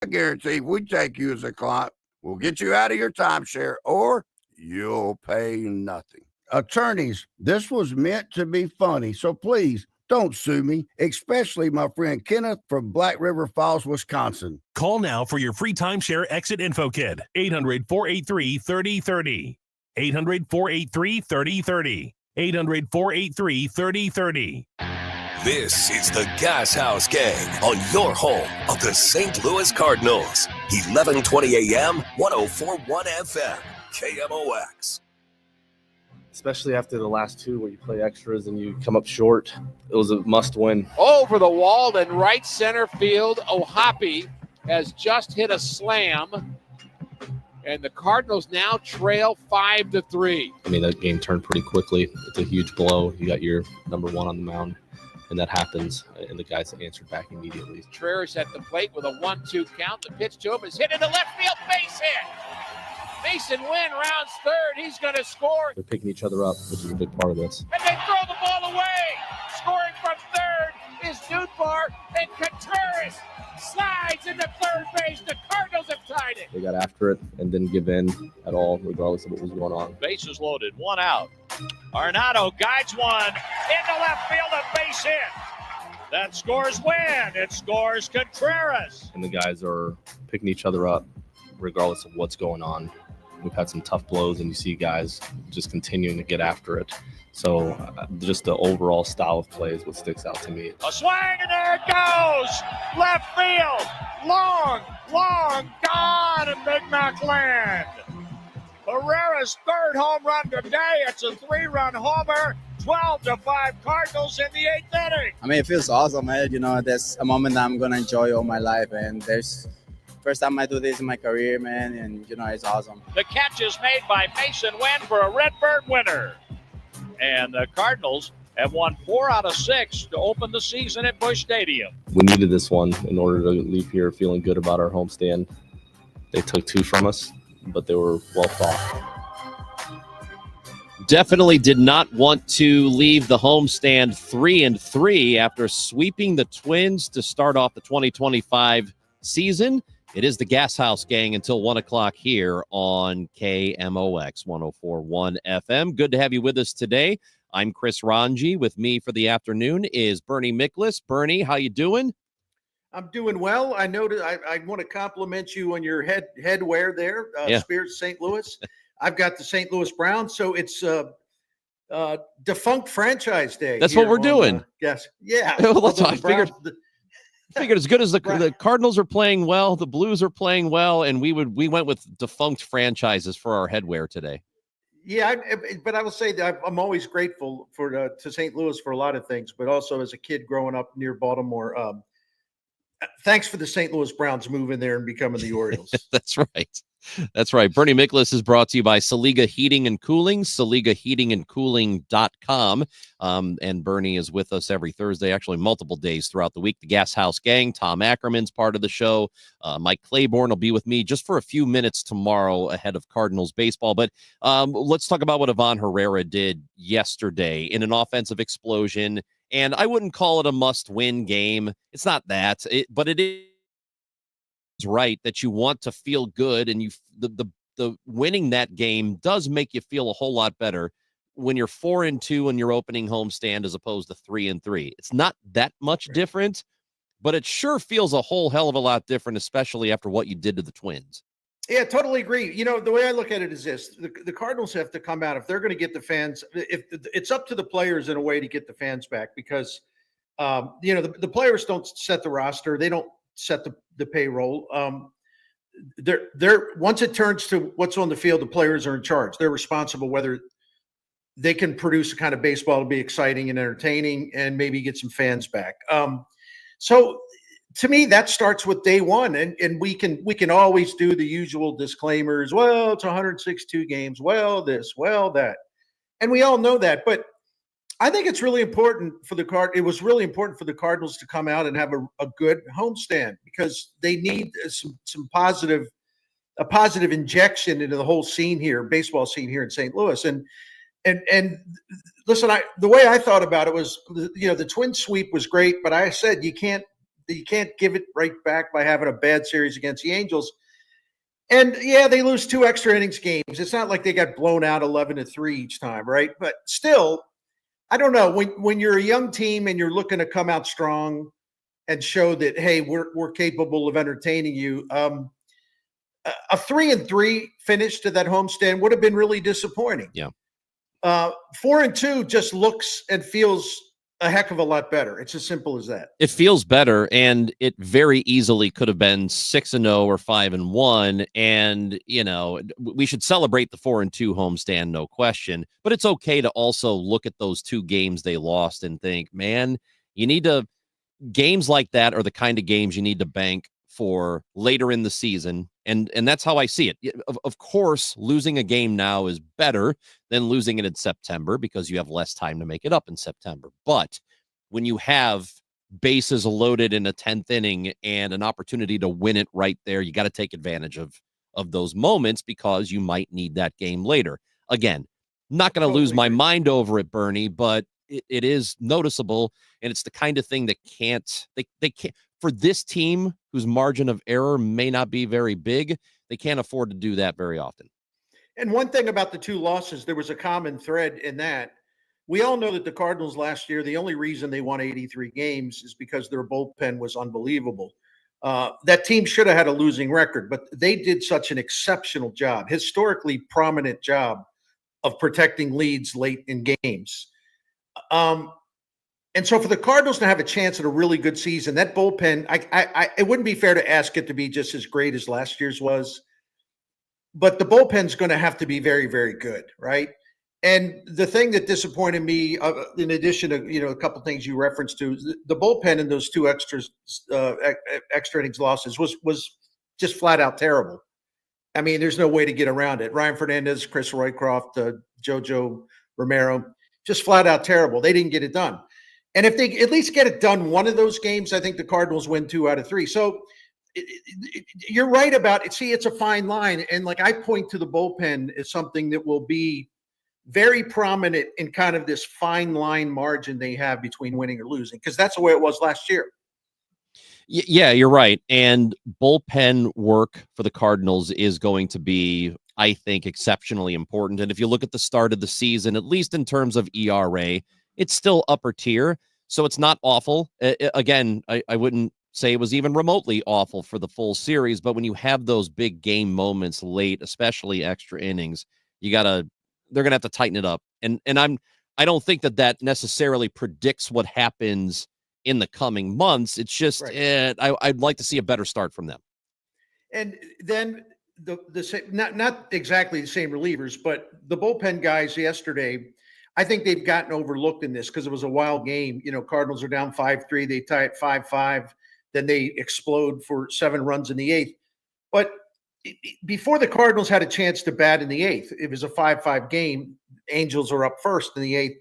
guarantee if we take you as a client, we'll get you out of your timeshare or you'll pay nothing. Attorneys, this was meant to be funny, so please don't sue me, especially my friend Kenneth from Black River Falls, Wisconsin. Call now for your free timeshare exit info kit. 800-483-3030. 800-483-3030. 800-483-3030. This is the Gashouse Gang on your home of the St. Louis Cardinals. 1120 AM, 104.1 FM, KMOX. Especially after the last two where you play extras and you come up short. It was a must-win. Over the wall in right center field, Ohapi has just hit a slam, and the Cardinals now trail 5-3. I mean, that game turned pretty quickly. It's a huge blow. You got your number one on the mound, and that happens, and the guys answered back immediately. Contreras at the plate with a 1-2 count. The pitch to him is hit into left field, base hit. Mason Wynn rounds third. He's going to score. They're picking each other up, which is a big part of this. And they throw the ball away. Scoring from third is Newtbar, and Contreras slides into third base. The Cardinals have tied it. They got after it and didn't give in at all, regardless of what was going on. Bases loaded, one out. Arenado guides one into left field, a base hit. That scores Wynn. It scores Contreras. And the guys are picking each other up, regardless of what's going on. We've had some tough blows, and you see guys just continuing to get after it. So just the overall style of play is what sticks out to me. A swing, and there it goes. Left field. Long gone in Big Mac land. Herrera's third home run today. It's a 3-run homer. 12-5 Cardinals in the 8th inning. I mean, it feels awesome, man. You know, that's a moment that I'm going to enjoy all my life, and there's first time I do this in my career, man, and, you know, it's awesome. The catch is made by Mason Wynn for a Redbird winner. And the Cardinals have won 4 out of 6 to open the season at Busch Stadium. We needed this one in order to leave here feeling good about our homestand. They took 2 from us, but they were well thought. Definitely did not want to leave the homestand 3-3 after sweeping the Twins to start off the 2025 season. It is the Gashouse Gang until 1 o'clock here on KMOX 104.1 FM. Good to have you with us today. I'm Chris Rongey. With me for the afternoon is Bernie Miklasz. Bernie, how you doing? I'm doing well. I noticed I want to compliment you on your headwear there, Spirit St. Louis. I've got the St. Louis Browns, so it's defunct franchise day. That's what we're doing. Yes. Yeah. Well, that's what I figured. As good as the Cardinals are playing well, the Blues are playing well, and we went with defunct franchises for our headwear today. Yeah, but I will say that I'm always grateful to St. Louis for a lot of things, but also as a kid growing up near Baltimore, thanks for the St. Louis Browns moving there and becoming the Orioles. That's right. That's right. Bernie Miklasz is brought to you by Saliga Heating and Cooling, SaligaHeatingandCooling.com. And Bernie is with us every Thursday, actually multiple days throughout the week. The Gashouse Gang, Tom Ackerman's part of the show. Mike Claiborne will be with me just for a few minutes tomorrow ahead of Cardinals baseball. But let's talk about what Ivan Herrera did yesterday in an offensive explosion. And I wouldn't call it a must-win game. It's not that, but it is right that you want to feel good, and the winning that game does make you feel a whole lot better when you're 4-2 in your opening homestand as opposed to 3-3. It's not that much different, but it sure feels a whole hell of a lot different, especially after what you did to the Twins. Yeah, totally agree. You know, the way I look at it is this: the Cardinals have to come out if they're going to get the fans. If it's up to the players in a way to get the fans back, because you know the players don't set the roster, they don't set the payroll. They're once it turns to what's on the field, the players are in charge. They're responsible whether they can produce a kind of baseball to be exciting and entertaining, and maybe get some fans back. So. To me, that starts with day one, and we can always do the usual disclaimers. Well, it's 162 games. Well, this, well, that, and we all know that. But I think it's really important for It was really important for the Cardinals to come out and have a good homestand, because they need some positive injection into the whole scene here, baseball scene here in St. Louis. And listen, the way I thought about it was, you know, the Twin sweep was great, but I said you can't. You can't give it right back by having a bad series against the Angels. And yeah, they lose 2 extra innings games. It's not like they got blown out 11-3 each time, right? But still, I don't know. When you're a young team and you're looking to come out strong and show that, hey, we're capable of entertaining you. A 3-3 finish to that homestand would have been really disappointing. Yeah. 4-2 just looks and feels a heck of a lot better. It's as simple as that. It feels better, and it very easily could have been 6-0 or 5-1. And we should celebrate the 4-2 homestand, no question. But it's okay to also look at those 2 games they lost and think, man, games like that are the kind of games you need to bank for later in the season. And that's how I see it. Of course, losing a game now is better than losing it in September because you have less time to make it up in September. But when you have bases loaded in a 10th inning and an opportunity to win it right there, you got to take advantage of those moments because you might need that game later. Again, not going to lose my mind over it, Bernie, but it is noticeable, and it's the kind of thing that they can't, for this team whose margin of error may not be very big, they can't afford to do that very often. And one thing about the 2 losses, there was a common thread in that. We all know that the Cardinals last year, the only reason they won 83 games is because their bullpen was unbelievable. That team should have had a losing record, but they did such an exceptional job, historically prominent job of protecting leads late in games. And so for the Cardinals to have a chance at a really good season, that bullpen, it wouldn't be fair to ask it to be just as great as last year's was, but the bullpen's going to have to be very, very good, right? And the thing that disappointed me, in addition to a couple things you referenced to, the bullpen in those 2 extra innings losses was just flat out terrible. I mean, there's no way to get around it. Ryan Fernandez, Chris Roycroft, Jojo Romero, just flat out terrible. They didn't get it done. And if they at least get it done one of those games, I think the Cardinals win 2 out of 3. So you're right about it. See, it's a fine line. And like I point to the bullpen as something that will be very prominent in kind of this fine line margin they have between winning or losing, because that's the way it was last year. Yeah, you're right. And bullpen work for the Cardinals is going to be, I think, exceptionally important. And if you look at the start of the season, at least in terms of ERA, it's still upper tier. So it's not awful. Again, I wouldn't say it was even remotely awful for the full series. But when you have those big game moments late, especially extra innings, they're going to have to tighten it up. And I don't think that necessarily predicts what happens in the coming months. It's just, right. I'd like to see a better start from them. And then the same, not exactly the same relievers, but the bullpen guys yesterday, I think they've gotten overlooked in this because it was a wild game. Cardinals are down 5-3. They tie it 5-5. Then they explode for 7 runs in the 8th. But before the Cardinals had a chance to bat in the 8th, it was a 5-5 game. Angels are up first in the 8th.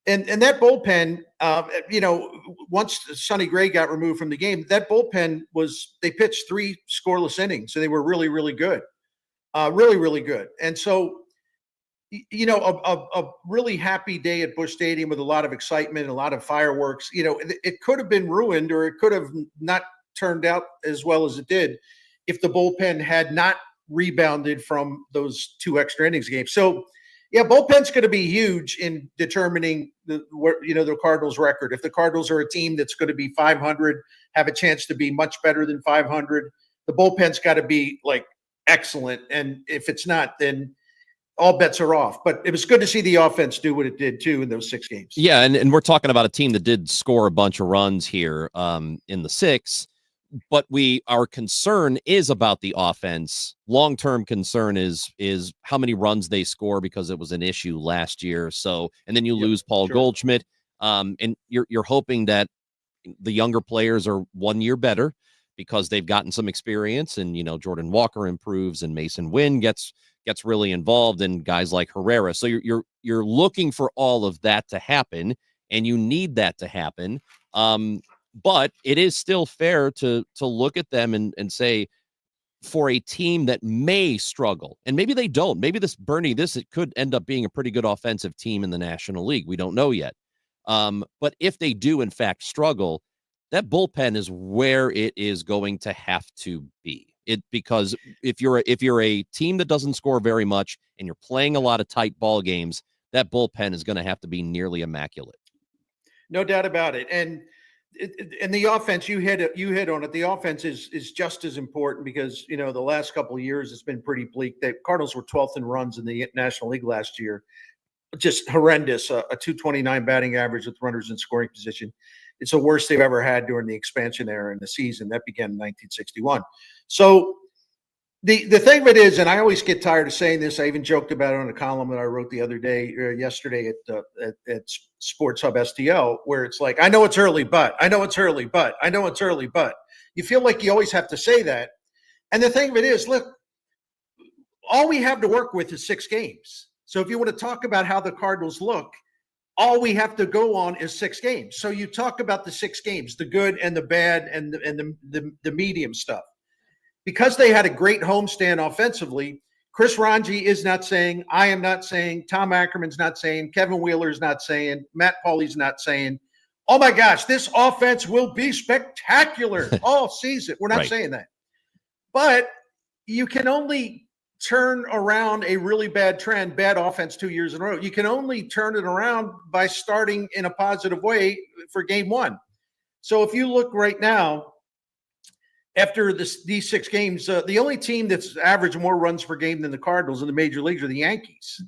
And that bullpen, once Sonny Gray got removed from the game, that bullpen they pitched 3 scoreless innings. So they were really, really good. Really, really good. And so, a really happy day at Busch Stadium with a lot of excitement, a lot of fireworks. It could have been ruined, or it could have not turned out as well as it did if the bullpen had not rebounded from those 2 extra innings games. So, yeah, bullpen's going to be huge in determining the Cardinals' record. If the Cardinals are a team that's going to be 500, have a chance to be much better than 500, the bullpen's got to be like excellent. And if it's not, then all bets are off. But it was good to see the offense do what it did too in those 6 games. Yeah, and we're talking about a team that did score a bunch of runs here in the 6. But our concern is about the offense. Long-term concern is how many runs they score, because it was an issue last year. So, and then you lose Paul Goldschmidt, and you're hoping that the younger players are 1 year better because they've gotten some experience, and Jordan Walker improves, and Mason Wynn gets really involved, and guys like Herrera. So you're looking for all of that to happen, and you need that to happen. But it is still fair to look at them and say, for a team that may struggle, and maybe they don't, maybe it could end up being a pretty good offensive team in the National League. We don't know yet. But if they do, in fact, struggle, that bullpen is where it is going to have to be. Because if you're a team that doesn't score very much and you're playing a lot of tight ball games, that bullpen is going to have to be nearly immaculate. No doubt about it. And the offense, you hit on it. The offense is just as important because, the last couple of years it's been pretty bleak. The Cardinals were 12th in runs in the National League last year. Just horrendous, a 229 batting average with runners in scoring position. It's the worst they've ever had during the expansion era in the season. That began in 1961. So the thing of it is, and I always get tired of saying this, I even joked about it on a column that I wrote yesterday at Sports Hub STL, where it's like, I know it's early, but you feel like you always have to say that. And the thing of it is, look, all we have to work with is 6 games. So if you want to talk about how the Cardinals look, all we have to go on is 6 games. So you talk about the 6 games, the good and the bad and the medium stuff. Because they had a great homestand offensively, Chris Rongey is not saying, I am not saying, Tom Ackerman's not saying, Kevin Wheeler's not saying, Matt Pauly's not saying, oh my gosh, this offense will be spectacular all season. We're not saying that. But you can only turn around a really bad trend, bad offense 2 years in a row. You can only turn it around by starting in a positive way for game 1. So if you look right now, after these 6 games, the only team that's averaged more runs per game than the Cardinals in the major leagues are the Yankees.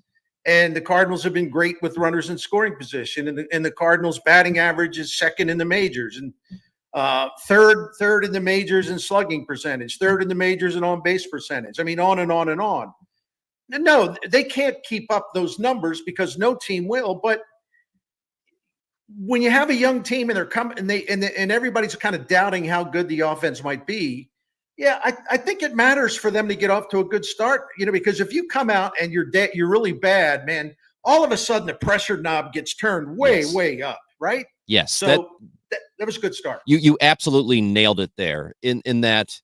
And the Cardinals have been great with runners in scoring position. And the Cardinals batting average is second in the majors and third in the majors in slugging percentage, third in the majors in on-base percentage. I mean, on and on and on. No, they can't keep up those numbers because no team will. But when you have a young team and they're coming and everybody's kind of doubting how good the offense might be, yeah, I think it matters for them to get off to a good start, because if you come out and you're really bad, man, all of a sudden the pressure knob gets turned way up, right? Yes. So that was a good start. You absolutely nailed it there in that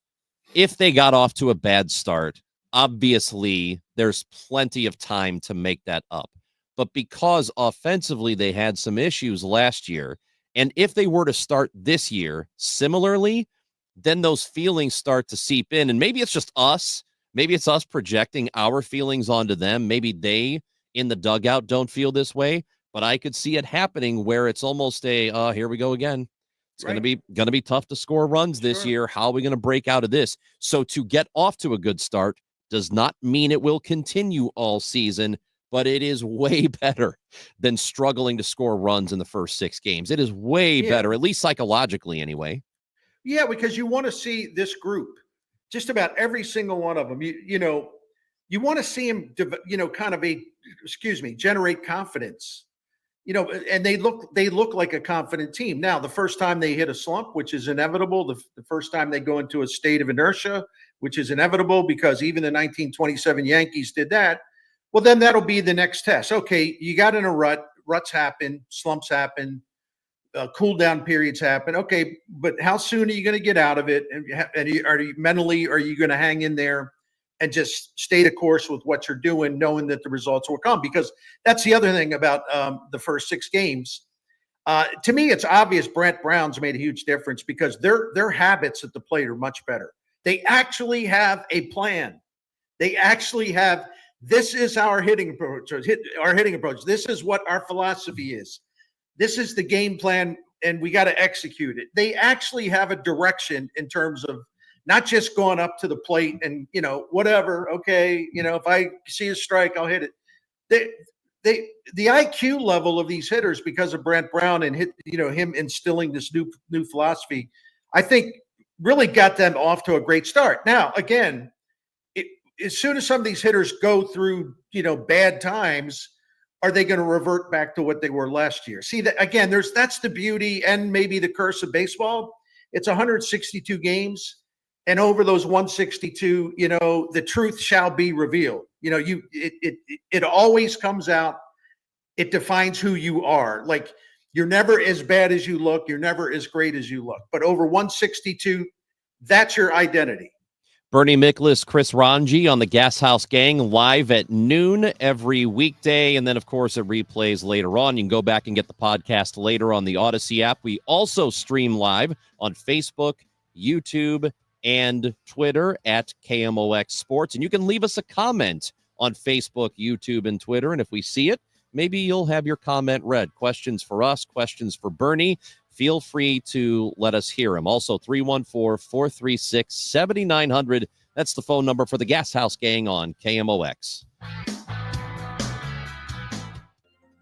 if they got off to a bad start, obviously there's plenty of time to make that up. But because offensively they had some issues last year, and if they were to start this year similarly, then those feelings start to seep in. And maybe it's just us. Maybe it's us projecting our feelings onto them. Maybe they in the dugout don't feel this way, but I could see it happening where it's almost here we go again. It's going to be tough to score runs this year. How are we going to break out of this? So to get off to a good start does not mean it will continue all season, but it is way better than struggling to score runs in the first 6 games. It is way better, at least psychologically anyway. Yeah, because you want to see this group, just about every single one of them, you want to see them, generate confidence, and they look like a confident team. Now, the first time they hit a slump, which is inevitable, the first time they go into a state of inertia, which is inevitable because even the 1927 Yankees did that, well, then that'll be the next test. Okay, you got in a rut, ruts happen, slumps happen, cool down periods happen. Okay, but how soon are you going to get out of it? And are you going to hang in there and just stay the course with what you're doing, knowing that the results will come? Because that's the other thing about the first 6 games. To me, it's obvious Brent Brown's made a huge difference because their habits at the plate are much better. They actually have a plan. They actually have, this is our hitting approach. This is what our philosophy is. This is the game plan, and we got to execute it. They actually have a direction in terms of not just going up to the plate and, whatever. Okay, if I see a strike, I'll hit it. The IQ level of these hitters, because of Brent Brown and him instilling this new philosophy, I think really got them off to a great start. Now, again, as soon as some of these hitters go through, bad times, are they going to revert back to what they were last year? See, that again, that's the beauty and maybe the curse of baseball. It's 162 games, and over those 162, the truth shall be revealed. It always comes out. It defines who you are. Like, you're never as bad as you look. You're never as great as you look. But over 162, that's your identity. Bernie Miklasz, Chris Rongey on the Gashouse Gang live at noon every weekday. And then, of course, it replays later on. You can go back and get the podcast later on the Odyssey app. We also stream live on Facebook, YouTube, and Twitter at KMOX Sports. And you can leave us a comment on Facebook, YouTube, and Twitter. And if we see it, maybe you'll have your comment read. Questions for us, questions for Bernie. Feel free to let us hear him. Also, 314-436-7900. That's the phone number for the Gashouse Gang on KMOX.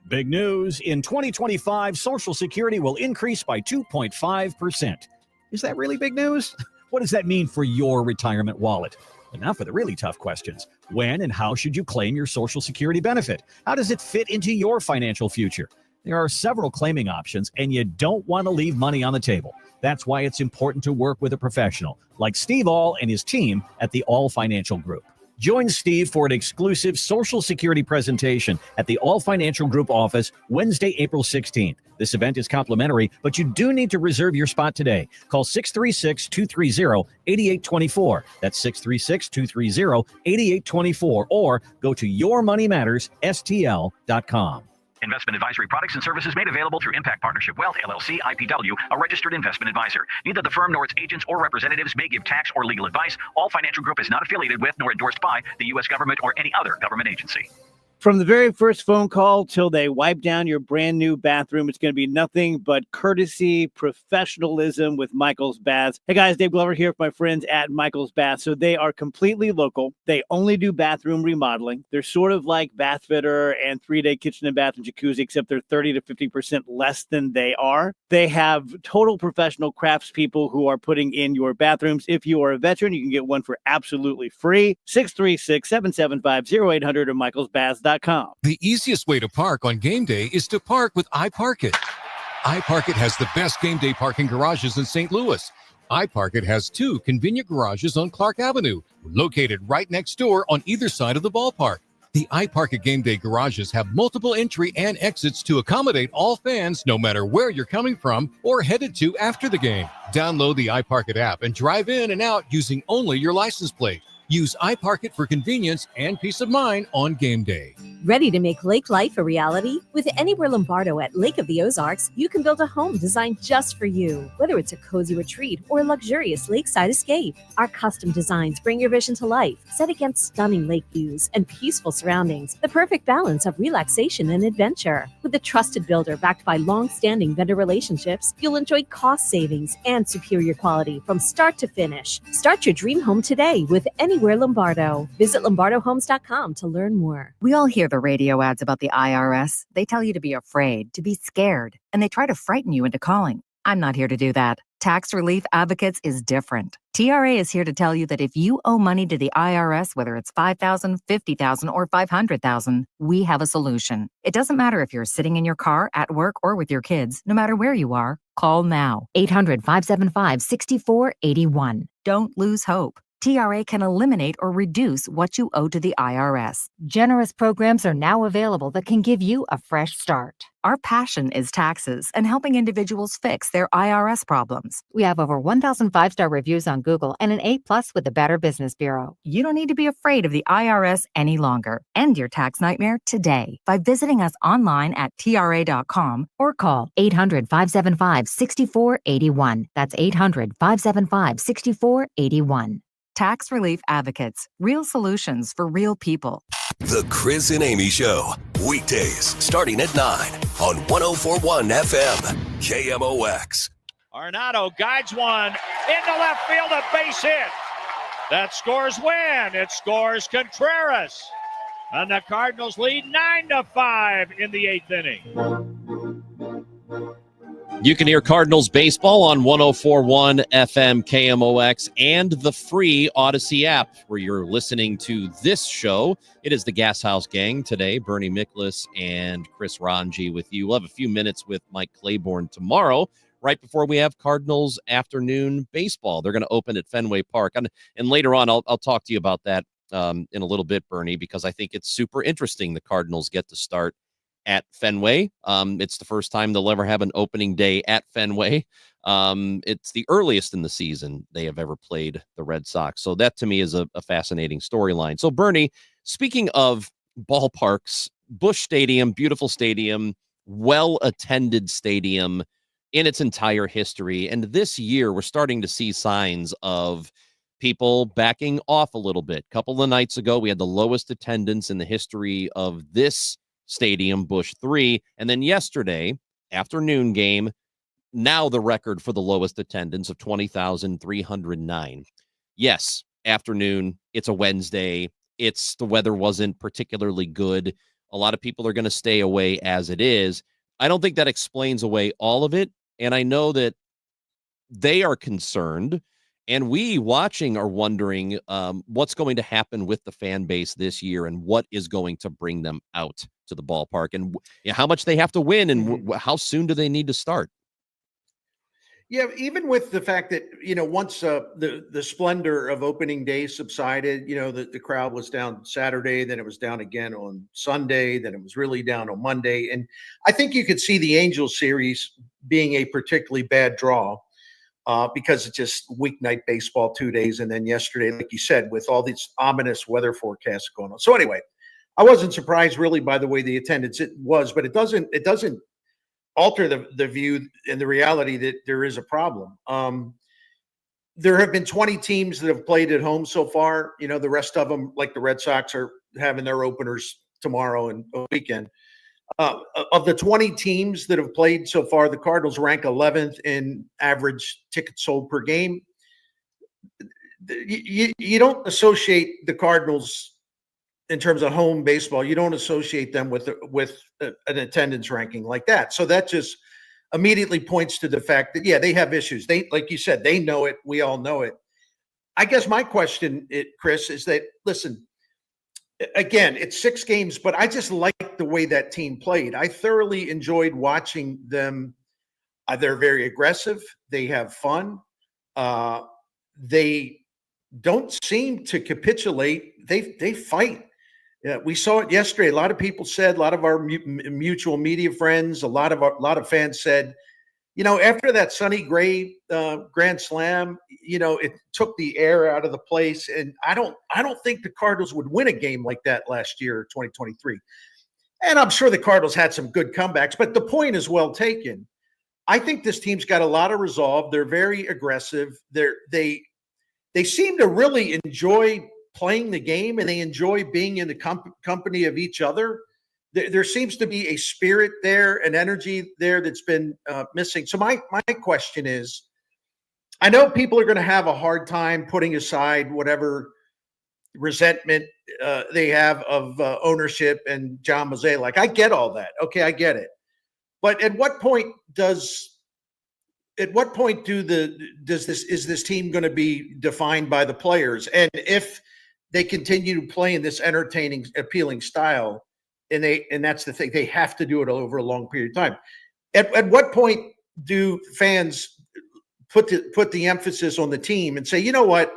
Big news. In 2025, Social Security will increase by 2.5%. Is that really big news? What does that mean for your retirement wallet? And now for the really tough questions. When and how should you claim your Social Security benefit? How does it fit into your financial future? There are several claiming options, and you don't want to leave money on the table. That's why it's important to work with a professional like Steve All and his team at the All Financial Group. Join Steve for an exclusive Social Security presentation at the All Financial Group office Wednesday, April 16th. This event is complimentary, but you do need to reserve your spot today. Call 636-230-8824. That's 636-230-8824, or go to yourmoneymattersstl.com. Investment advisory products and services made available through Impact Partnership Wealth, LLC, IPW, a registered investment advisor. Neither the firm nor its agents or representatives may give tax or legal advice. All Financial Group is not affiliated with nor endorsed by the U.S. government or any other government agency. From the very first phone call till they wipe down your brand new bathroom, it's going to be nothing but courtesy, professionalism with Michael's Baths. Hey guys, Dave Glover here with my friends at Michael's Baths. So they are completely local. They only do bathroom remodeling. They're sort of like Bath Fitter and 3-Day Kitchen and Bath and Jacuzzi, except they're 30 to 50% less than they are. They have total professional craftspeople who are putting in your bathrooms. If you are a veteran, you can get one for absolutely free. 636-775-0800 or michaelsbaths.com. The easiest way to park on game day is to park with iParkit. iParkit has the best game day parking garages in St. Louis. iParkit has 2 convenient garages on Clark Avenue, located right next door on either side of the ballpark. The iParkit game day garages have multiple entry and exits to accommodate all fans, no matter where you're coming from or headed to after the game. Download the iParkit app and drive in and out using only your license plate. Use iParkit for convenience and peace of mind on game day. Ready to make lake life a reality? With Anywhere Lombardo at Lake of the Ozarks, you can build a home designed just for you. Whether it's a cozy retreat or a luxurious lakeside escape, our custom designs bring your vision to life, set against stunning lake views and peaceful surroundings. The perfect balance of relaxation and adventure. With a trusted builder backed by long-standing vendor relationships, you'll enjoy cost savings and superior quality from start to finish. Start your dream home today with Anywhere Lombardo. Visit lombardohomes.com to learn more. We all hear the radio ads about the IRS. They tell you to be afraid, to be scared, and they try to frighten you into calling. I'm not here to do that. Tax Relief Advocates is different. TRA is here to tell you that if you owe money to the IRS, whether it's $5,000, $50,000, or $500,000, we have a solution. It doesn't matter if you're sitting in your car, at work, or with your kids. No matter where you are, call now. 800-575-6481. Don't lose hope. TRA can eliminate or reduce what you owe to the IRS. Generous programs are now available that can give you a fresh start. Our passion is taxes and helping individuals fix their IRS problems. We have over 1,000 5-star reviews on Google and an A+ with the Better Business Bureau. You don't need to be afraid of the IRS any longer. End your tax nightmare today by visiting us online at TRA.com or call 800-575-6481. That's 800-575-6481. Tax Relief Advocates. Real solutions for real people. The Chris and Amy Show. Weekdays starting at 9 on 104.1 FM. KMOX. Arenado guides one into left field, a base hit. That scores win. It scores Contreras. And the Cardinals lead 9-5 in the 8th inning. You can hear Cardinals baseball on 104.1 FM KMOX and the free Odyssey app where you're listening to this show. It is the Gashouse Gang today. Bernie Miklasz and Chris Rongey with you. We'll have a few minutes with Mike Claiborne tomorrow, right before we have Cardinals afternoon baseball. They're going to open at Fenway Park. And later on, I'll talk to you about that in a little bit, Bernie, because I think it's super interesting the Cardinals get to start at Fenway. It's the first time they'll ever have an opening day at Fenway. It's the earliest in the season they have ever played the Red Sox. So that to me is a fascinating storyline. So Bernie, speaking of ballparks, Busch Stadium, beautiful stadium, well-attended stadium in its entire history. And this year we're starting to see signs of people backing off a little bit. A couple of nights ago, we had the lowest attendance in the history of this stadium, Busch 3. And then yesterday, afternoon game, now the record for the lowest attendance of 20,309. Yes, afternoon. It's a Wednesday. The weather wasn't particularly good. A lot of people are going to stay away as it is. I don't think that explains away all of it. And I know that they are concerned, and we watching are wondering what's going to happen with the fan base this year and what is going to bring them out to the ballpark, and how much they have to win, and how soon do they need to start. Yeah, even with the fact that, once the splendor of opening day subsided, the crowd was down Saturday, then it was down again on Sunday, then it was really down on Monday. And I think you could see the Angels series being a particularly bad draw because it's just weeknight baseball 2 days. And then yesterday, like you said, with all these ominous weather forecasts going on. So anyway, I wasn't surprised really by the way the attendance it was, but it doesn't alter the view and the reality that there is a problem. There have been 20 teams that have played at home so far. The rest of them, like the Red Sox, are having their openers tomorrow and weekend. Of the 20 teams that have played so far, the Cardinals rank 11th in average tickets sold per game. You don't associate the Cardinals in terms of home baseball. You don't associate them with an attendance ranking like that. So that just immediately points to the fact that, yeah, they have issues. They, like you said, they know it. We all know it. I guess my question, Chris, is that, listen, again, it's 6 games, but I just like the way that team played. I thoroughly enjoyed watching them. They're very aggressive. They have fun. They don't seem to capitulate. They fight. Yeah, we saw it yesterday. A lot of people said, a lot of our mutual media friends, a lot of fans said, after that Sonny Gray grand slam, it took the air out of the place. And I don't think the Cardinals would win a game like that last year, 2023. And I'm sure the Cardinals had some good comebacks, but the point is well taken. I think this team's got a lot of resolve. They're very aggressive. They seem to really enjoy playing the game, and they enjoy being in the company of each other. There seems to be a spirit there, an energy there that's been missing. So my question is, I know people are going to have a hard time putting aside whatever resentment they have of ownership and John Mozeliak. I get all that. Okay, I get it. But at what point is this team going to be defined by the players? And if they continue to play in this entertaining, appealing style, and that's the thing, they have to do it over a long period of time. At what point do fans put the emphasis on the team and say, you know what,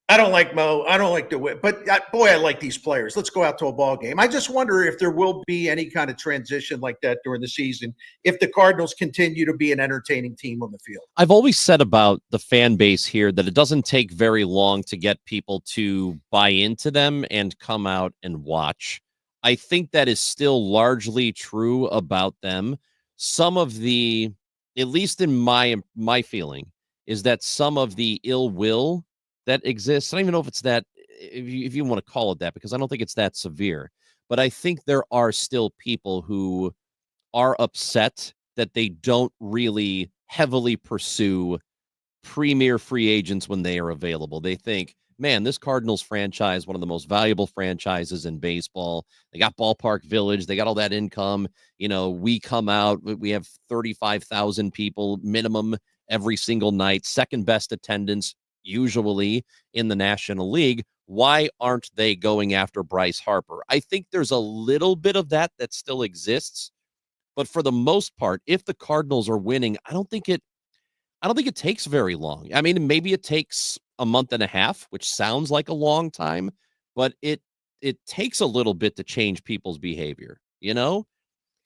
I don't like Mo, I don't like DeWitt, but boy, I like these players. Let's go out to a ball game. I just wonder if there will be any kind of transition like that during the season if the Cardinals continue to be an entertaining team on the field. I've always said about the fan base here that it doesn't take very long to get people to buy into them and come out and watch. I think that is still largely true about them. Some of the, at least in my feeling, is that some of the ill will that exists, I don't even know if it's that, if you want to call it that, because I don't think it's that severe. But I think there are still people who are upset that they don't really heavily pursue premier free agents when they are available. They think, man, this Cardinals franchise, one of the most valuable franchises in baseball. They got Ballpark Village. They got all that income. We come out, we have 35,000 people minimum every single night, second best attendance usually in the National League. Why aren't they going after Bryce Harper? I think there's a little bit of that still exists, but for the most part, if the Cardinals are winning, I don't think it takes very long. I mean, maybe it takes a month and a half, which sounds like a long time, but it takes a little bit to change people's behavior,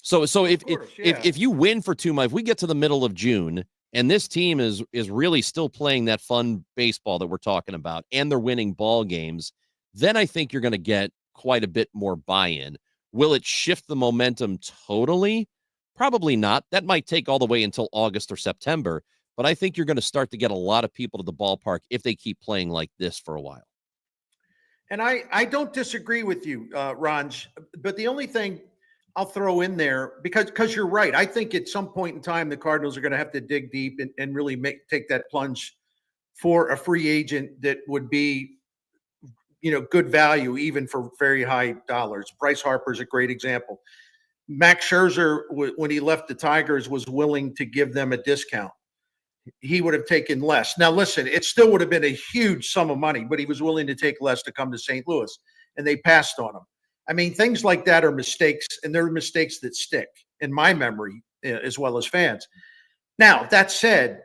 So if course, yeah. if you win for 2 months, if we get to the middle of June and this team is really still playing that fun baseball that we're talking about, and they're winning ball games, then I think you're going to get quite a bit more buy-in. Will it shift the momentum totally? Probably not. That might take all the way until August or September, but I think you're going to start to get a lot of people to the ballpark if they keep playing like this for a while. And I don't disagree with you, Ronj, but the only thing I'll throw in there, because you're right, I think at some point in time the Cardinals are going to have to dig deep and really take that plunge for a free agent that would be, good value even for very high dollars. Bryce Harper's a great example. Max Scherzer, when he left the Tigers, was willing to give them a discount. He would have taken less. Now, listen, it still would have been a huge sum of money, but he was willing to take less to come to St. Louis, and they passed on him. I mean, things like that are mistakes, and they're mistakes that stick in my memory as well as fans. Now, that said,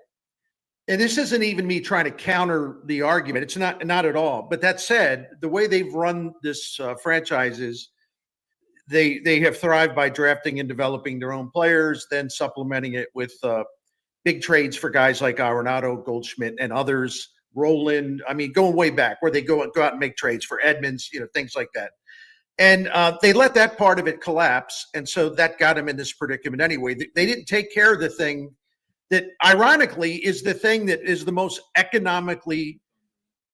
and this isn't even me trying to counter the argument. It's not at all. But that said, the way they've run this franchise is they have thrived by drafting and developing their own players, then supplementing it with big trades for guys like Arenado, Goldschmidt, and others. Roland, I mean, going way back where they go out and make trades for Edmonds, things like that. And they let that part of it collapse. And so that got them in this predicament anyway. They didn't take care of the thing that, ironically, is the thing that is the most economically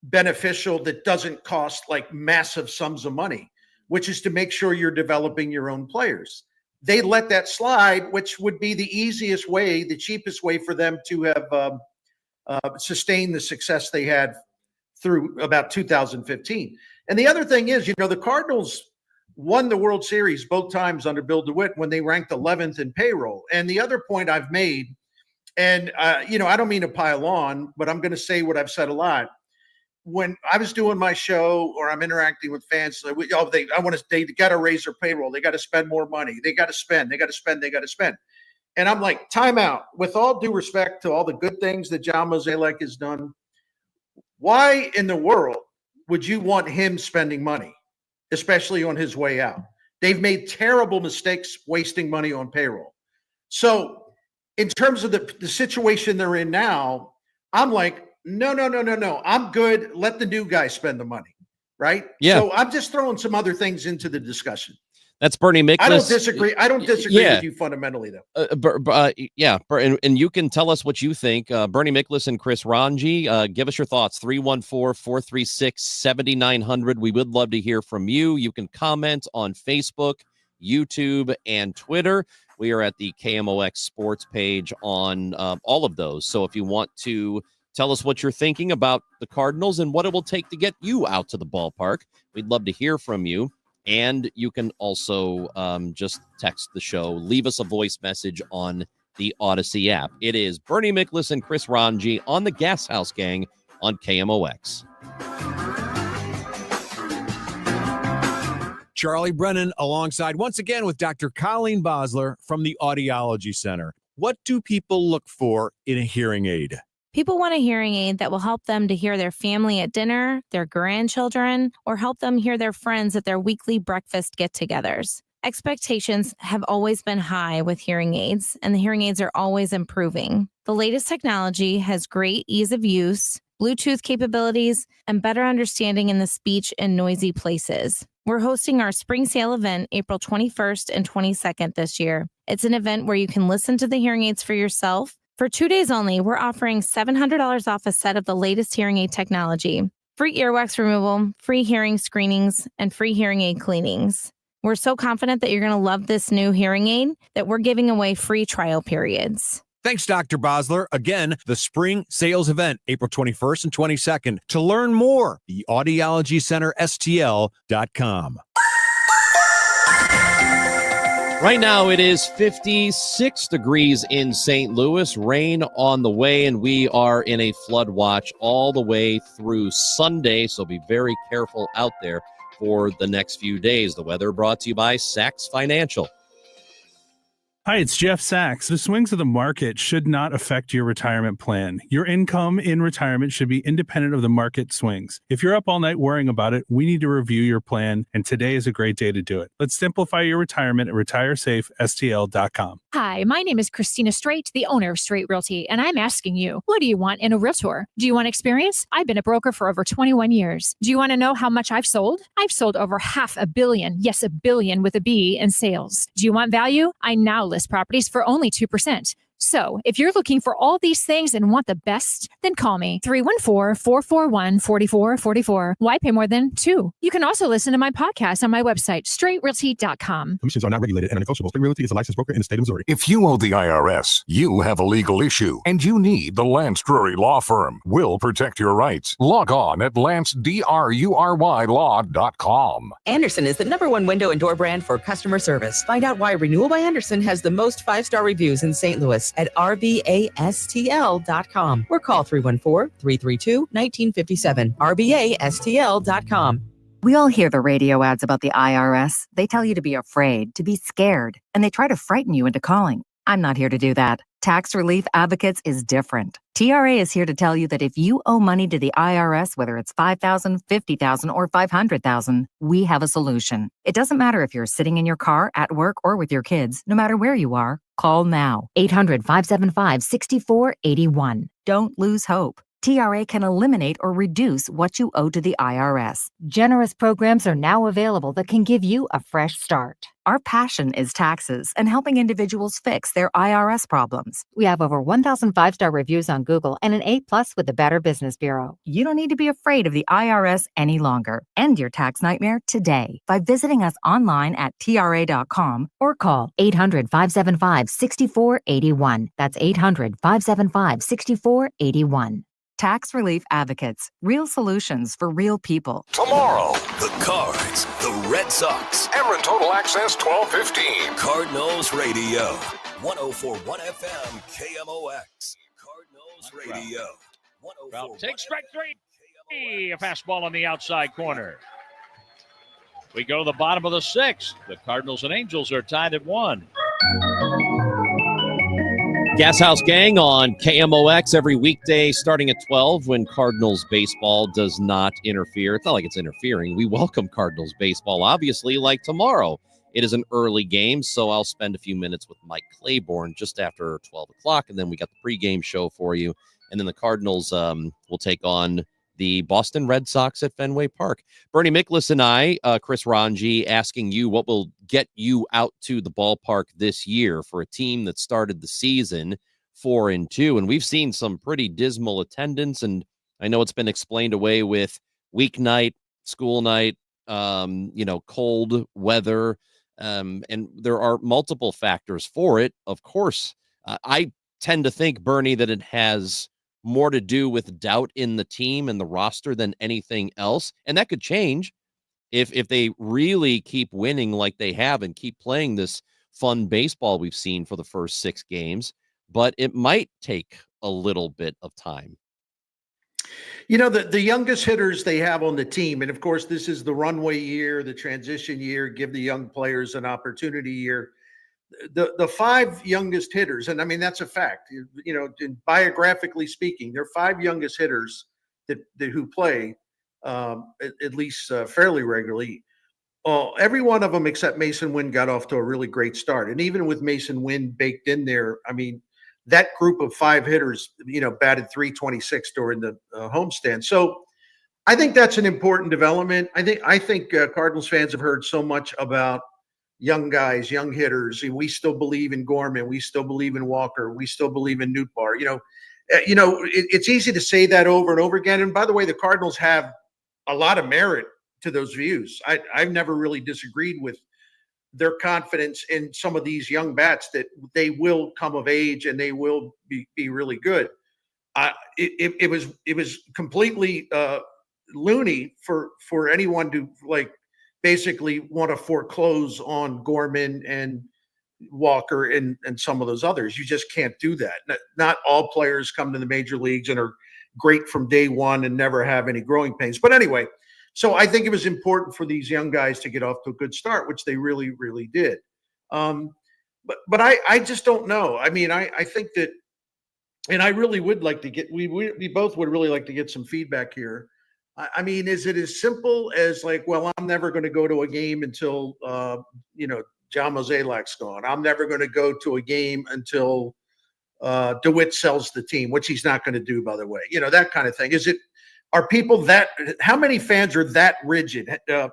beneficial, that doesn't cost like massive sums of money, which is to make sure you're developing your own players. They let that slide, which would be the easiest way, the cheapest way for them to have sustained the success they had through about 2015. And the other thing is, the Cardinals won the World Series both times under Bill DeWitt when they ranked 11th in payroll. And the other point I've made, and I don't mean to pile on, but I'm going to say what I've said a lot. When I was doing my show or I'm interacting with fans, they got to raise their payroll. They got to spend more money. They got to spend. And I'm like, time out. With all due respect to all the good things that John Mozeliak has done, why in the world would you want him spending money, especially on his way out? They've made terrible mistakes wasting money on payroll. So in terms of the situation they're in now, I'm like, no. I'm good. Let the new guy spend the money, right? Yeah. So I'm just throwing some other things into the discussion. That's Bernie Miklasz. I don't disagree with you fundamentally, though. And you can tell us what you think. Bernie Miklasz and Chris Rongey, give us your thoughts. 314-436-7900. We would love to hear from you. You can comment on Facebook, YouTube, and Twitter. We are at the KMOX Sports page on all of those. So if you want to tell us what you're thinking about the Cardinals and what it will take to get you out to the ballpark, we'd love to hear from you. And you can also just text the show. Leave us a voice message on the Odyssey app. It is Bernie Miklasz and Chris Rongey on the Gashouse Gang on KMOX. Charlie Brennan alongside once again with Dr. Colleen Bosler from the Audiology Center. What do people look for in a hearing aid? People want a hearing aid that will help them to hear their family at dinner, their grandchildren, or help them hear their friends at their weekly breakfast get-togethers. Expectations have always been high with hearing aids, and the hearing aids are always improving. The latest technology has great ease of use, Bluetooth capabilities, and better understanding in the speech and noisy places. We're hosting our spring sale event April 21st and 22nd this year. It's an event where you can listen to the hearing aids for yourself. For 2 days only, we're offering $700 off a set of the latest hearing aid technology, free earwax removal, free hearing screenings, and free hearing aid cleanings. We're so confident that you're going to love this new hearing aid that we're giving away free trial periods. Thanks, Dr. Bosler. Again, the spring sales event, April 21st and 22nd. To learn more, the Audiology Center, STL.com. Right now, it is 56 degrees in St. Louis, rain on the way, and we are in a flood watch all the way through Sunday, so be very careful out there for the next few days. The weather brought to you by Sachs Financial. Hi, it's Jeff Sachs. The swings of the market should not affect your retirement plan. Your income in retirement should be independent of the market swings. If you're up all night worrying about it, we need to review your plan, and today is a great day to do it. Let's simplify your retirement at retiresafestl.com. Hi, my name is Christina Straight, the owner of Straight Realty, and I'm asking you, what do you want in a realtor? Do you want experience? I've been a broker for over 21 years. Do you want to know how much I've sold? I've sold over $500 million, yes, $1 billion with a B, in sales. Do you want value? I now list properties for only 2%. So, if you're looking for all these things and want the best, then call me 314-441-4444. Why pay more than 2? You can also listen to my podcast on my website, straightrealty.com. Commissions are not regulated and are negotiable. Straight Realty is a licensed broker in the state of Missouri. If you owe the IRS, you have a legal issue, and you need the Lance Drury Law Firm. We'll protect your rights. Log on at lancedrurylaw.com. Anderson is the #1 window and door brand for customer service. Find out why Renewal by Anderson has the most 5-star reviews in St. Louis at rbastl.com or call 314-332-1957. rbastl.com. We all hear the radio ads about the IRS. They tell you to be afraid, to be scared, and they try to frighten you into calling. I'm not here to do that. Tax Relief Advocates is different. TRA is here to tell you that if you owe money to the IRS, whether it's $5,000, $50,000, or $500,000, we have a solution. It doesn't matter if you're sitting in your car, at work, or with your kids. No matter where you are, call now. 800-575-6481. Don't lose hope. TRA can eliminate or reduce what you owe to the IRS. Generous programs are now available that can give you a fresh start. Our passion is taxes and helping individuals fix their IRS problems. We have over 1,000 5-star reviews on Google and an A+ with the Better Business Bureau. You don't need to be afraid of the IRS any longer. End your tax nightmare today by visiting us online at tra.com or call 800-575-6481. That's 800-575-6481. Tax Relief Advocates. Real solutions for real people. Tomorrow, the Cards, the Red Sox. Ameren Total Access 1215. Cardinals Radio. 104.1 FM KMOX. Cardinals Radio. Well, take strike 3. A fastball on the outside corner. We go to the bottom of the 6th. The Cardinals and Angels are tied at 1. Gashouse Gang on KMOX every weekday starting at 12 when Cardinals baseball does not interfere. It's not like it's interfering. We welcome Cardinals baseball, obviously, like tomorrow. It is an early game, so I'll spend a few minutes with Mike Claiborne just after 12 o'clock, and then we got the pregame show for you. And then the Cardinals will take on the Boston Red Sox at Fenway Park. Bernie Miklasz and I, Chris Rongey, asking you what will get you out to the ballpark this year for a team that started the season 4-2. And we've seen some pretty dismal attendance. And I know it's been explained away with weeknight, school night, cold weather. And there are multiple factors for it. Of course, I tend to think, Bernie, that it has more to do with doubt in the team and the roster than anything else. And that could change if they really keep winning like they have and keep playing this fun baseball we've seen for the first 6 games. But it might take a little bit of time. You know, the youngest hitters they have on the team, and of course, this is the runway year, the transition year, give the young players an opportunity year. The 5 youngest hitters, and I mean, that's a fact, biographically speaking, they're 5 youngest hitters that who play at least fairly regularly. Every one of them except Mason Wynn got off to a really great start. And even with Mason Wynn baked in there, I mean, that group of 5 hitters, batted .326 during the homestand. So I think that's an important development. I think Cardinals fans have heard so much about young guys, young hitters. We still believe in Gorman. We still believe in Walker. We still believe in Nootbaar. It's easy to say that over and over again. And by the way, the Cardinals have a lot of merit to those views. I've never really disagreed with their confidence in some of these young bats that they will come of age and they will be really good. It was completely loony for anyone to basically want to foreclose on Gorman and Walker and some of those others. You just can't do that. Not all players come to the major leagues and are great from day one and never have any growing pains. But anyway, so I think it was important for these young guys to get off to a good start, which they really, really did. but I just don't know. I mean, I think that, and I really would like to get, we both would really like to get some feedback here. I mean, is it as simple as like, well, I'm never going to go to a game until, John Mozeliak's gone. I'm never going to go to a game until DeWitt sells the team, which he's not going to do, by the way. That kind of thing. Are people how many fans are that rigid?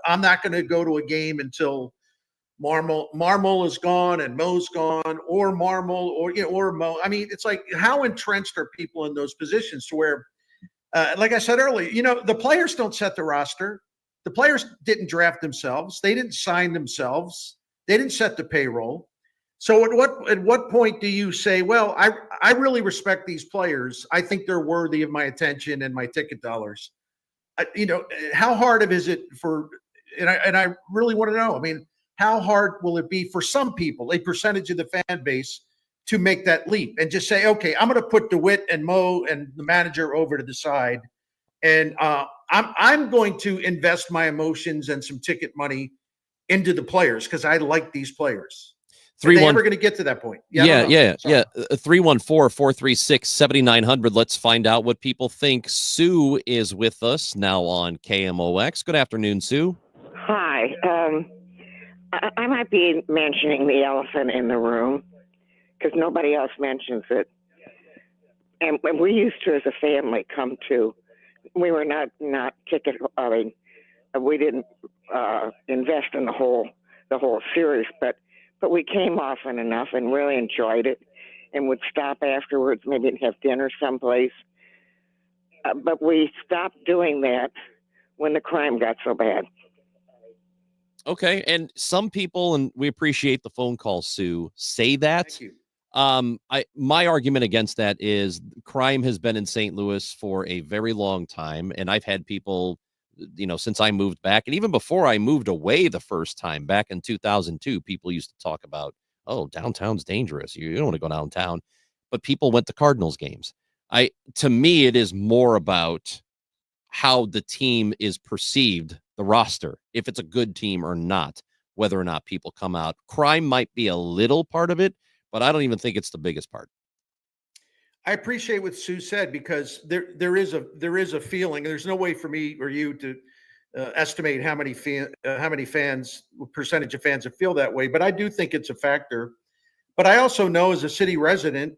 I'm not going to go to a game until Marmol is gone and Mo's gone, or Marmol or Mo. I mean, it's like, how entrenched are people in those positions to where, like I said earlier, the players don't set the roster. The players didn't draft themselves. They didn't sign themselves. They didn't set the payroll. So at what point do you say, well, I really respect these players. I think they're worthy of my attention and my ticket dollars. How hard is it for, and I really want to know, I mean, how hard will it be for some people, a percentage of the fan base, to make that leap and just say, okay, I'm going to put DeWitt and Mo and the manager over to the side, and I'm going to invest my emotions and some ticket money into the players because I like these players. Are they ever going to get to that point? Yeah. 314-436-7900. Let's find out what people think. Sue is with us now on KMOX. Good afternoon, Sue. Hi. I might be mentioning the elephant in the room because nobody else mentions it. And when we used to, as a family, come to, we were not ticket. I mean, we didn't invest in the whole series, but we came often enough and really enjoyed it, and would stop afterwards, maybe have dinner someplace. But we stopped doing that when the crime got so bad. Okay, and some people, and we appreciate the phone call, Sue, say that. Thank you. My argument against that is crime has been in St. Louis for a very long time, and I've had people, since I moved back, and even before I moved away the first time back in 2002, people used to talk about, oh, downtown's dangerous. You don't want to go downtown, but people went to Cardinals games. To me, it is more about how the team is perceived, the roster, if it's a good team or not, whether or not people come out. Crime might be a little part of it, but I don't even think it's the biggest part. I appreciate what Sue said, because there is a feeling. There's no way for me or you to estimate how many fans, percentage of fans that feel that way, but I do think it's a factor. But I also know, as a city resident,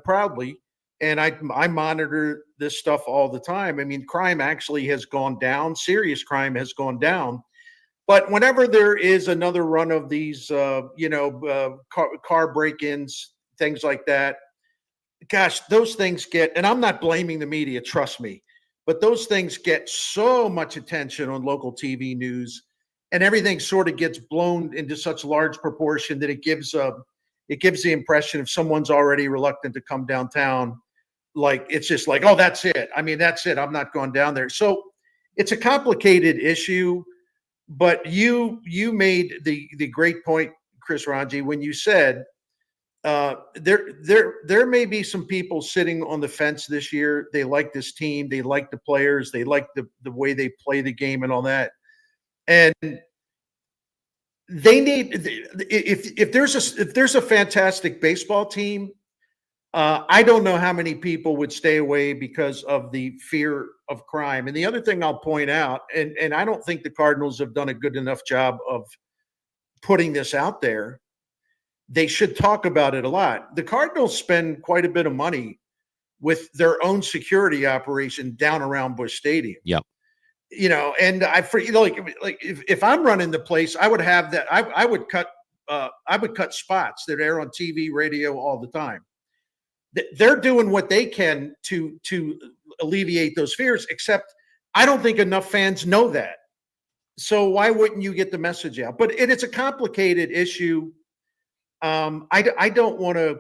proudly, and I monitor this stuff all the time. I mean, crime actually has gone down. Serious crime has gone down. But whenever there is another run of these, car break-ins, things like that, gosh, those things get, and I'm not blaming the media, trust me, but those things get so much attention on local TV news, and everything sort of gets blown into such large proportion that it gives the impression, if someone's already reluctant to come downtown, like it's just like, oh, that's it. I mean, that's it. I'm not going down there. So it's a complicated issue. But you made the great point, Chris Rongey, when you said there may be some people sitting on the fence this year. They like this team, they like the players, they like the way they play the game and all that. And they need, if there's a fantastic baseball team, I don't know how many people would stay away because of the fear of crime. And the other thing I'll point out, and I don't think the Cardinals have done a good enough job of putting this out there. They should talk about it a lot. The Cardinals spend quite a bit of money with their own security operation down around Busch Stadium. Yep. And if I'm running the place, I would have that. I would cut spots that air on TV, radio all the time. They're doing what they can to alleviate those fears, except I don't think enough fans know that. So why wouldn't you get the message out? But it's a complicated issue. I don't want to,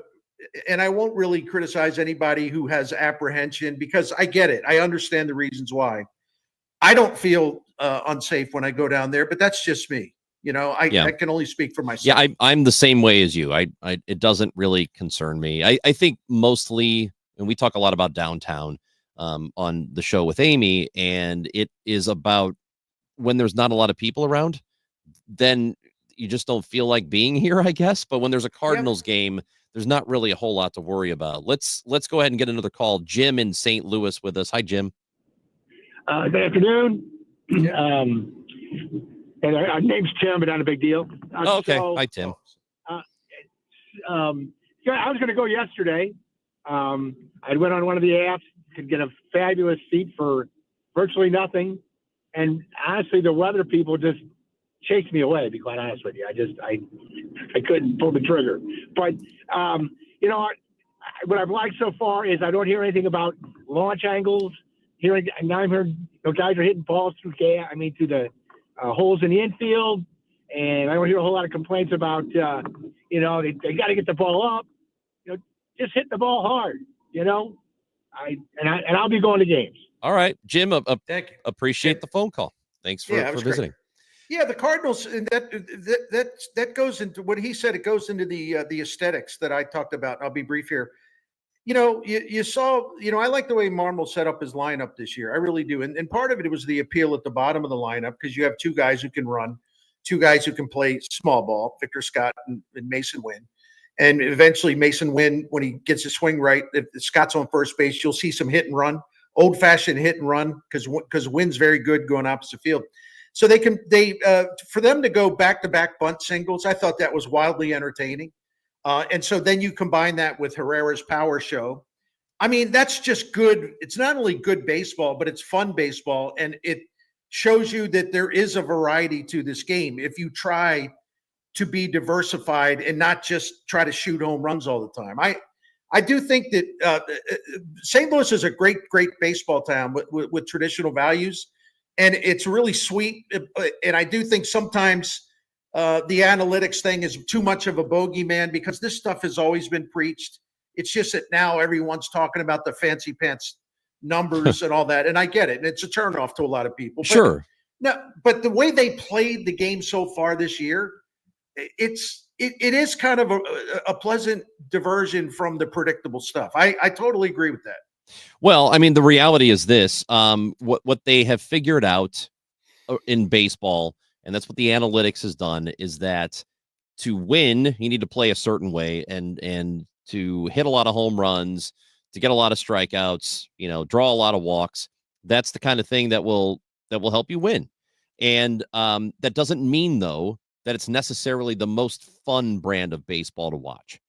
and I won't really criticize anybody who has apprehension, because I get it. I understand the reasons why. I don't feel unsafe when I go down there, but that's just me. I can only speak for myself. Yeah, I'm the same way as you. It doesn't really concern me. I think mostly, and we talk a lot about downtown on the show with Amy, and it is about when there's not a lot of people around, then you just don't feel like being here, I guess. But when there's a Cardinals game, there's not really a whole lot to worry about. Let's go ahead and get another call. Jim in St. Louis with us. Hi, Jim. Good afternoon. And our name's Tim, but not a big deal. Okay. Hi, Tim. I was going to go yesterday. I went on one of the apps, could get a fabulous seat for virtually nothing. And honestly, the weather people just chased me away, to be quite honest with you. I couldn't pull the trigger. But, what I've liked so far is I don't hear anything about launch angles. Now I'm hearing guys are hitting balls through the holes in the infield. And I don't hear a whole lot of complaints about, they got to get the ball up. Just hit the ball hard, I'll be going to games. All right, Jim, appreciate the phone call. Thanks for visiting. Great. Yeah, the Cardinals, and that goes into what he said. It goes into the aesthetics that I talked about. I'll be brief here. You saw, I like the way Marmol set up his lineup this year. I really do. And part of it was the appeal at the bottom of the lineup because you have two guys who can run, two guys who can play small ball, Victor Scott and Mason Wynn. And eventually Mason Wynn, when he gets his swing right, if Scott's on first base, you'll see some hit and run, old-fashioned hit and run because Wynn's very good going opposite field. So for them to go back-to-back bunt singles, I thought that was wildly entertaining. And so then you combine that with Herrera's power show. I mean, that's just good. It's not only good baseball, but it's fun baseball. And it shows you that there is a variety to this game if you try to be diversified and not just try to shoot home runs all the time. I do think that St. Louis is a great baseball town with traditional values, and it's really sweet. And I do think sometimes the analytics thing is too much of a bogeyman because this stuff has always been preached. It's just that now everyone's talking about the fancy pants numbers and all that, and I get it. And it's a turnoff to a lot of people. Sure. But the way they played the game so far this year, it is kind of a pleasant diversion from the predictable stuff. I totally agree with that. Well, I mean, the reality is this: what they have figured out in baseball, and that's what the analytics has done, is that to win, you need to play a certain way, and to hit a lot of home runs, to get a lot of strikeouts, draw a lot of walks. That's the kind of thing that will help you win. And that doesn't mean, though, that it's necessarily the most fun brand of baseball to watch.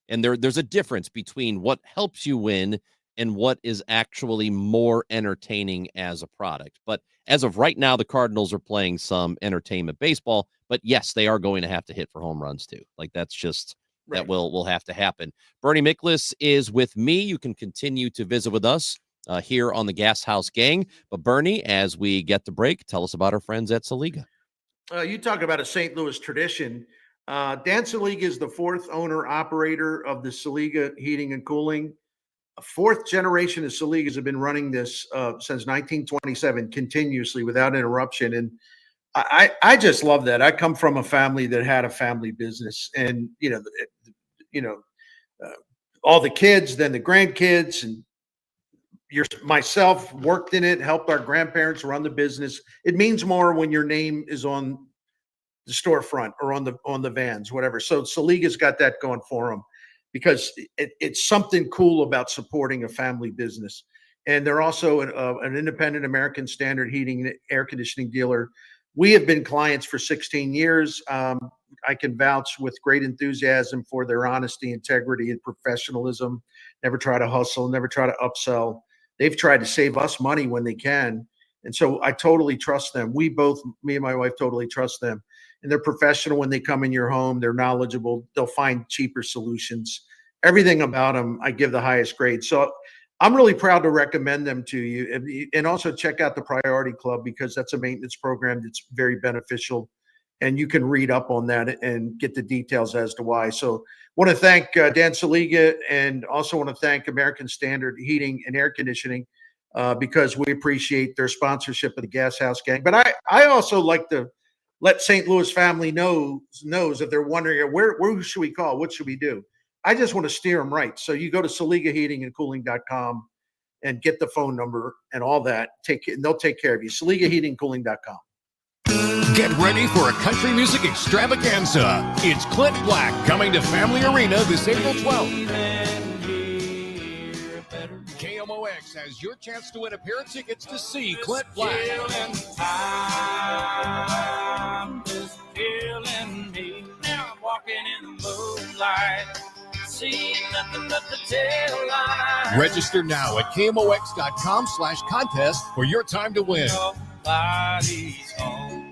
And there's a difference between what helps you win and what is actually more entertaining as a product. But as of right now, the Cardinals are playing some entertainment baseball. But yes, they are going to have to hit for home runs too. Like that's just right. That will have to happen. Bernie Miklasz is with me. You can continue to visit with us here on the Gashouse Gang. But Bernie, as we get the break, tell us about our friends at Saliga. You talk about a St. Louis tradition. Dan Saliga is the fourth owner-operator of the Saliga Heating and Cooling. A fourth generation of Saligas have been running this since 1927 continuously without interruption. And I just love that. I come from a family that had a family business, and all the kids, then the grandkids, and myself worked in it, helped our grandparents run the business. It means more when your name is on the storefront or on the vans, whatever. So Saliga's got that going for them because it's something cool about supporting a family business. And they're also an independent American Standard heating and air conditioning dealer. We have been clients for 16 years. I can vouch with great enthusiasm for their honesty, integrity, and professionalism. Never try to hustle, never try to upsell. They've tried to save us money when they can. And so I totally trust them. Me and my wife totally trust them. And they're professional when they come in your home. They're knowledgeable. They'll find cheaper solutions. Everything about them, I give the highest grade. So I'm really proud to recommend them to you. And also check out the Priority Club because that's a maintenance program that's very beneficial. And you can read up on that and get the details as to why. So want to thank Dan Saliga and also want to thank American Standard Heating and Air Conditioning because we appreciate their sponsorship of the Gashouse Gang. But I also like to let St. Louis family knows if they're wondering where should we call? What should we do? I just want to steer them right. So you go to SaligaHeatingandCooling.com and get the phone number and all that. They'll take care of you. SaligaHeatingandCooling.com. Get ready for a country music extravaganza. It's Clint Black coming to Family Arena this April 12th. KMOX has your chance to win a pair of tickets to see Clint Black. I'm just feeling me. Now I'm walking in the moonlight, seeing nothing but the tail light. Register now at KMOX.com/contest for your time to win. Nobody's home.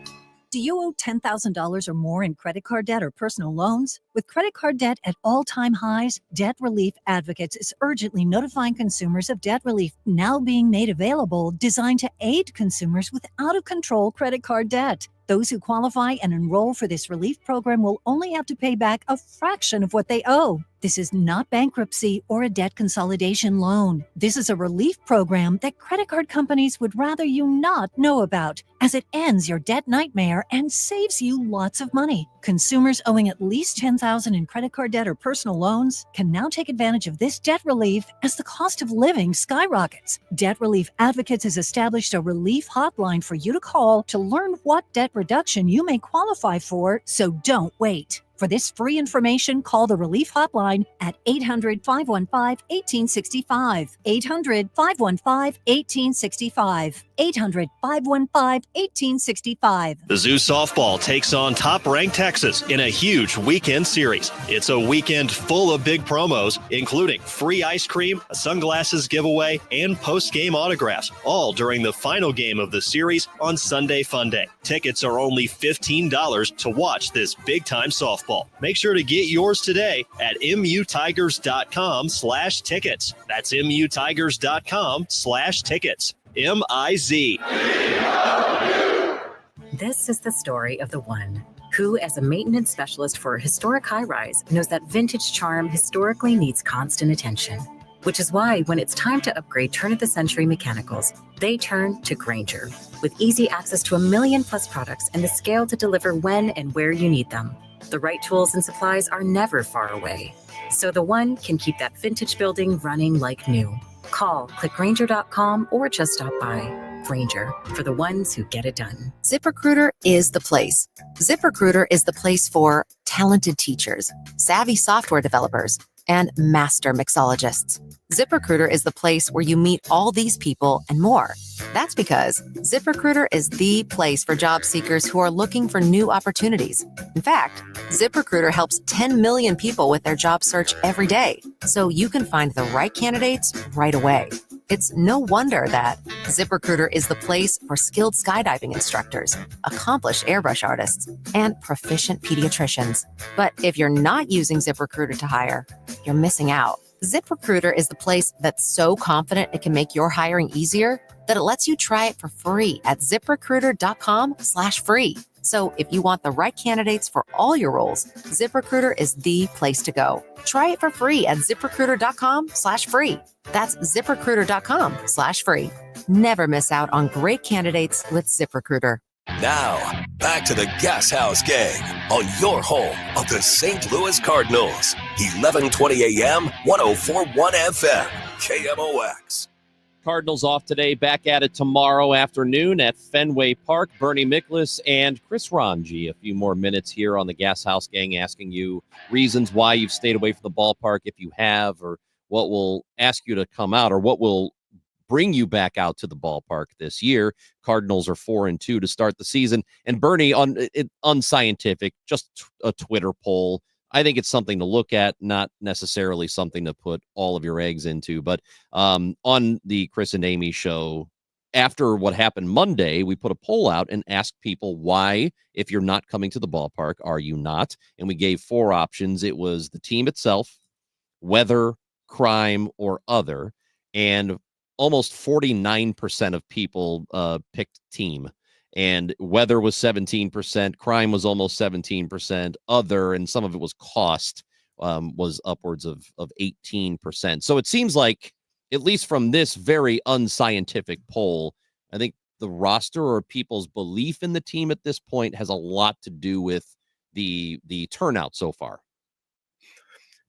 Do you owe $10,000 or more in credit card debt or personal loans? With credit card debt at all-time highs, Debt Relief Advocates is urgently notifying consumers of debt relief now being made available, designed to aid consumers with out-of-control credit card debt. Those who qualify and enroll for this relief program will only have to pay back a fraction of what they owe. This is not bankruptcy or a debt consolidation loan. This is a relief program that credit card companies would rather you not know about, as it ends your debt nightmare and saves you lots of money. Consumers owing at least $10,000 in credit card debt or personal loans can now take advantage of this debt relief as the cost of living skyrockets. Debt Relief Advocates has established a relief hotline for you to call to learn what debt reduction you may qualify for, so don't wait. For this free information, call the Relief Hotline at 800-515-1865. 800-515-1865. 800-515-1865. The Zoo softball takes on top-ranked Texas in a huge weekend series. It's a weekend full of big promos, including free ice cream, a sunglasses giveaway, and post-game autographs, all during the final game of the series on Sunday Fun Day. Tickets are only $15 to watch this big-time softball. Make sure to get yours today at mutigers.com/tickets. That's mutigers.com/tickets. MIZ. This is the story of the one who, as a maintenance specialist for a historic high-rise, knows that vintage charm historically needs constant attention. Which is why when it's time to upgrade turn-of-the-century mechanicals, they turn to Grainger. With easy access to 1 million+ products and the scale to deliver when and where you need them. The right tools and supplies are never far away, so the one can keep that vintage building running like new. Call, click Grainger.com, or just stop by. Grainger, for the ones who get it done. ZipRecruiter is the place. ZipRecruiter is the place for talented teachers, savvy software developers, and master mixologists. ZipRecruiter is the place where you meet all these people and more. That's because ZipRecruiter is the place for job seekers who are looking for new opportunities. In fact, ZipRecruiter helps 10 million people with their job search every day, so you can find the right candidates right away. It's no wonder that ZipRecruiter is the place for skilled skydiving instructors, accomplished airbrush artists, and proficient pediatricians. But if you're not using ZipRecruiter to hire, you're missing out. ZipRecruiter is the place that's so confident it can make your hiring easier that it lets you try it for free at ZipRecruiter.com/free. So if you want the right candidates for all your roles, ZipRecruiter is the place to go. Try it for free at ZipRecruiter.com/free. That's ZipRecruiter.com/free. Never miss out on great candidates with ZipRecruiter. Now, back to the Gashouse Gang on your home of the St. Louis Cardinals. 1120 AM, 104.1 FM, KMOX. Cardinals off today, back at it tomorrow afternoon at Fenway Park. Bernie Miklasz and Chris Rongey. A few more minutes here on the Gashouse Gang, asking you reasons why you've stayed away from the ballpark, if you have, or what will ask you to come out, or what will bring you back out to the ballpark this year. Cardinals are 4-2 to start the season. And Bernie, unscientific, just a Twitter poll. I think it's something to look at, not necessarily something to put all of your eggs into. But on the Chris and Amy show, after what happened Monday, we put a poll out and asked people why, if you're not coming to the ballpark, are you not? And we gave 4 options. It was the team itself, weather, crime, or other. And almost 49% of people picked team. And weather was 17%, crime was almost 17%, other, and some of it was cost, was upwards of 18%. So it seems like, at least from this very unscientific poll, I think the roster or people's belief in the team at this point has a lot to do with the turnout so far.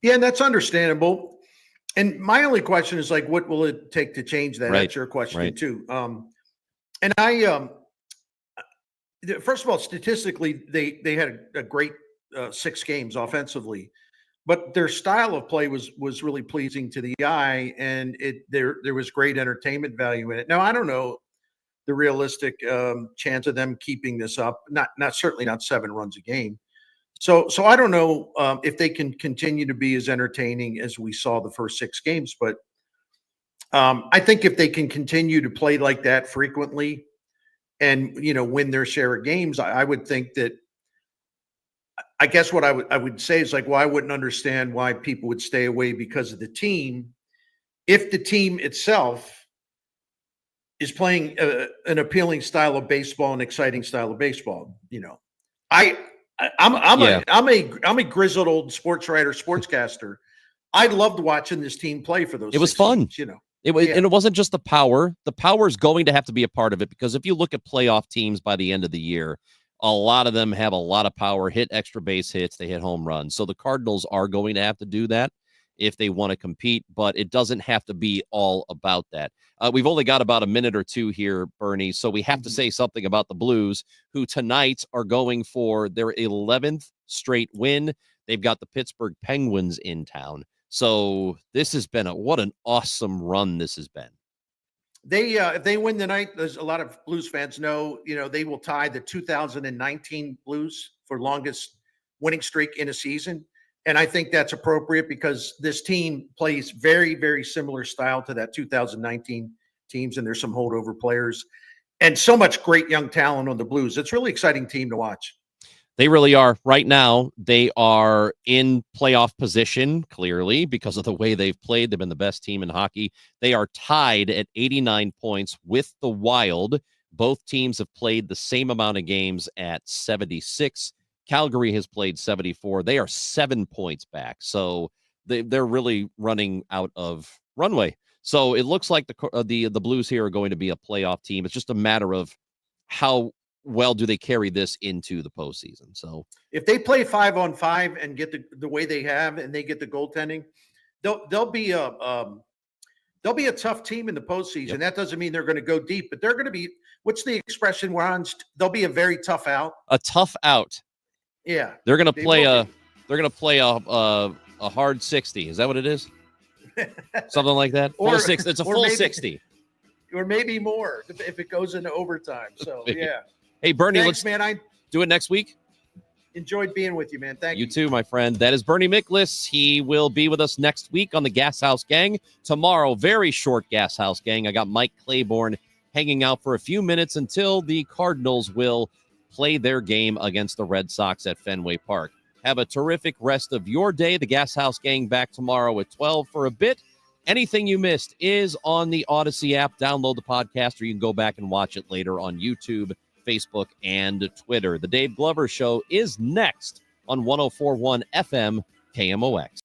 Yeah, and that's understandable. And my only question is, like, what will it take to change that? Right. That's your question Right. too. And I First of all, statistically, they had a great 6 games offensively, but their style of play was really pleasing to the eye, and there was great entertainment value in it. Now, I don't know the realistic chance of them keeping this up. Not certainly not 7 runs a game. So I don't know if they can continue to be as entertaining as we saw the first 6 games, but I think if they can continue to play like that frequently and win their share of games, I would think that. I guess what I would say is like, well, I wouldn't understand why people would stay away because of the team, if the team itself is playing an appealing style of baseball, an exciting style of baseball. I'm a grizzled old sports writer, sportscaster. I loved watching this team play for those. It was fun. Games, It was, and it wasn't just the power. The power is going to have to be a part of it, because if you look at playoff teams by the end of the year, a lot of them have a lot of power, hit extra base hits, they hit home runs. So the Cardinals are going to have to do that if they want to compete, but it doesn't have to be all about that. We've only got about a minute or two here, Bernie, so we have to say something about the Blues, who tonight are going for their 11th straight win. They've got the Pittsburgh Penguins in town. So this has been what an awesome run this has been. If they win tonight, there's a lot of Blues fans know, they will tie the 2019 Blues for longest winning streak in a season. And I think that's appropriate because this team plays very, very similar style to that 2019 teams. And there's some holdover players and so much great young talent on the Blues. It's a really exciting team to watch. They really are. Right now, they are in playoff position, clearly, because of the way they've played. They've been the best team in hockey. They are tied at 89 points with the Wild. Both teams have played the same amount of games at 76. Calgary has played 74. They are 7 points back. So they're really running out of runway. So it looks like the Blues here are going to be a playoff team. It's just a matter of how well do they carry this into the postseason. So if they play 5-on-5 and get the way they have, and they get the goaltending, they'll be a tough team in the postseason. Yep. That doesn't mean they're going to go deep, but they're going to be, what's the expression, Ron? They'll be a very tough out. A tough out. Yeah. They're going to play a hard 60. Is that what it is? Something like that. Full 60. It's a full 60. Or maybe more if it goes into overtime. So yeah. Hey, Bernie, thanks, man. I do it next week. Enjoyed being with you, man. Thank you. You too, my friend. That is Bernie Miklasz. He will be with us next week on the Gashouse Gang. Tomorrow, very short Gashouse Gang. I got Mike Claiborne hanging out for a few minutes until the Cardinals will play their game against the Red Sox at Fenway Park. Have a terrific rest of your day. The Gashouse Gang back tomorrow at 12 for a bit. Anything you missed is on the Odyssey app. Download the podcast, or you can go back and watch it later on YouTube, Facebook, and Twitter. The Dave Glover Show is next on 104.1 FM KMOX.